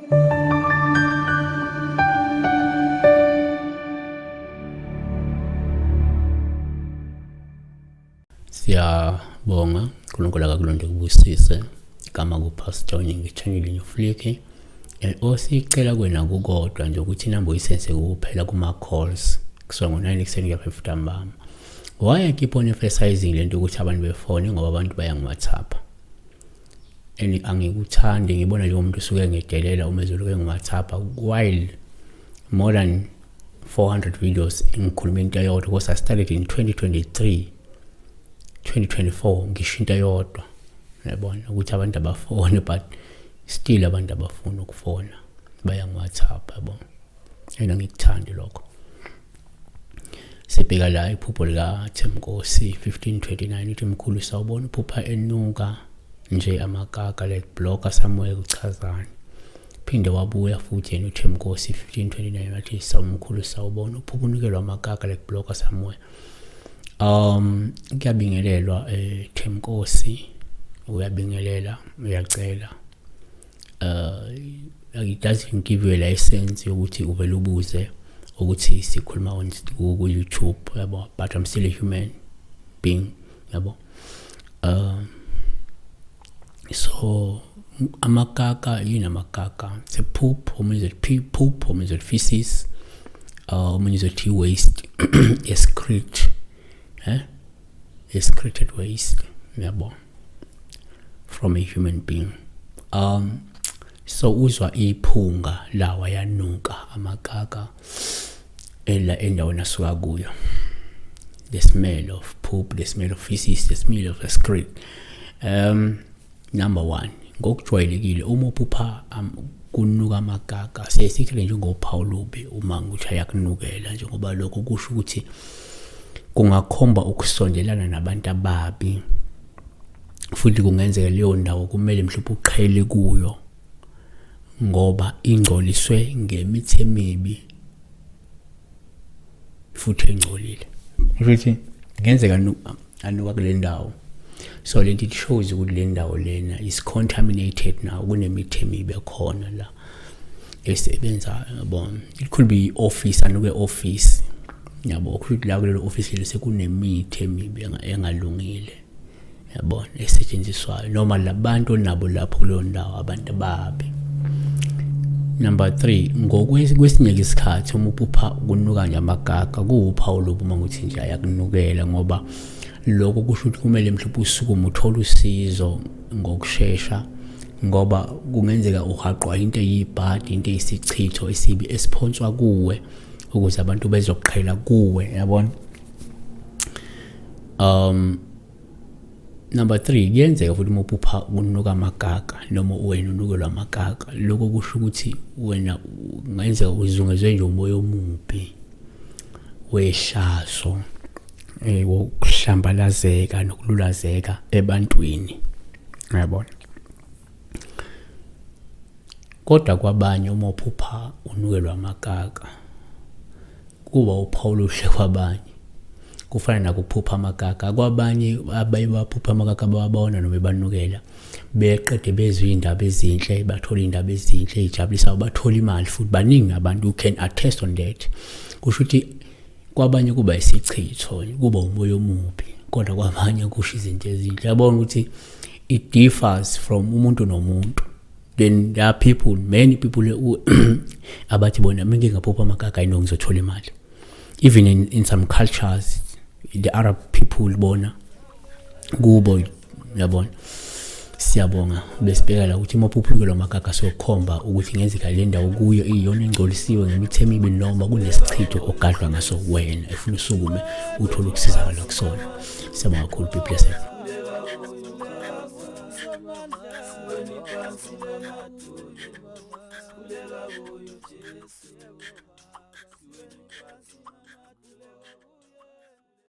Siyabonga uNkulunkulu akakulonde kubusise igama kuPastor ngichanile nyufliki osicela kwena kukodwa nje ukuthi inamba uyisense kuphela kuma calls kusonga ngo9 ekseni kuya5 ntambama. Why I keep on emphasizing lento ukuthi abantu befone ngoba abantu baya ngoWhatsApp angikuthandi ngibona nje umuntu usuke ngedelela uma ezoluke ngoWhatsApp while more than 400 videos ngikhuluma into eyodwa because I started in 2023 2024 ngisho into eyodwa yabona ukuthi abantu abafone but still abantu abafuna ukufona baya ngoWhatsApp yabona yena ngikuthandi lokho. Sibheka la iphupho lika Themkosi 1529 uthi mkhulu sawubona uphupha enuka nje amakaka like blocker somewhere uchazana phinde wabuya futhi yena uThemkosi 1529 wathi sawumkhulu sawubona uphupha unikelwa amakaka like blocker somewhere. Kuyabingelelwa Themkosi uyabingelela uyacela it doesn't give you a license yokuthi uvele ubuze ukuthi sikhuluma ku YouTube yabo but I'm still a human being yabo. So amakaka yini amakaka? It's a poop or means it poop or means it feces means it waste excrete excreted waste yabo from a human being. So uzwa iphunga lawa yanuka amakaka endaweni asuka kuyo. The smell of poop, the smell of feces, the smell of excrete. Number 1 ngokujwayelekile uma uphupha kunuka amakaka sesikhele njengophawu lubi uma ngithi ayakunukela njengoba lokho kusho ukuthi kungakhomba ukusondelana nabantu ababi futhi kungenzeka leyo ndawo kumele mhlawumbe uqhele kuyo ngoba ingcoliswe ngemithi emibi futhi engcolile. Ukuthi ngenzeka anuka kule ndawo. So lento it shows ukuthi le ndawo lena is contaminated now kunemithi emibi ekhona la esebenza yabo. It could be office anuke office yabo ukuthi la kulelo office le sekunemithi emibi engalungile yabo esetshenziswayo noma labantu nabo lapho kuleyo ndawo abantu ababi. Number 3 ngokwesinye isikhathi uma uphupha kunuka nje amakaka kuwuphawu lobuma ukuthi nje ayakunukela ngoba lokho kusho ukuthi kumele mhlawumbe usukume uthola usizo ngokusheshsha ngoba kungenzeka uhaqwa into eyibhadi into eyisichitho esibi esiphonswa kuwe ukuze abantu bezoqhela kuwe yabona. Number 3 kuyenzeka futhi uma uphupha kunuka amakaka noma wena unukelwa amakaka lokho kusho ukuthi wena ngenzeka uzungezwe nje umoya omubi weshaso wokuhlambalazeka nokululazeka ebantwini yabona. Kodwa kwabanye uma uphupha unukelwa amakaka kuba uphawu luhle kwabanye kufana nakuphupha amakaka kwabanye abayibaphupha amakaka babona noma bebanukela beqede bezwe indaba ezinhle bathola indaba ezinhle ejabulisa bathola imali futhi baningi abantu who can attest on that. Kusho ukuthi kwabanye kuba isichitho kuba umoya omubi kodwa kwabanye kusho izinto ezinhle yabona ukuthi it differs from umuntu nomuntu. Then there are people many people abathi bona mingi ngaphupha amakaka ino ngizothola imali. Even in some cultures the Arab people bona kubo yabona. Siyabonga besibheka la ukuthi maphuphukelwa amakaka sokhomba ukuthi ngenzeka le ndawo kuyo iyona engcolisiwe ngemithi emibi noma kunesichitho ogadlwa ngaso wena efuna usukume uthola ukusizakala kusona. Siyabonga kakhulu be blessed. Kuleka kuyo Jesu.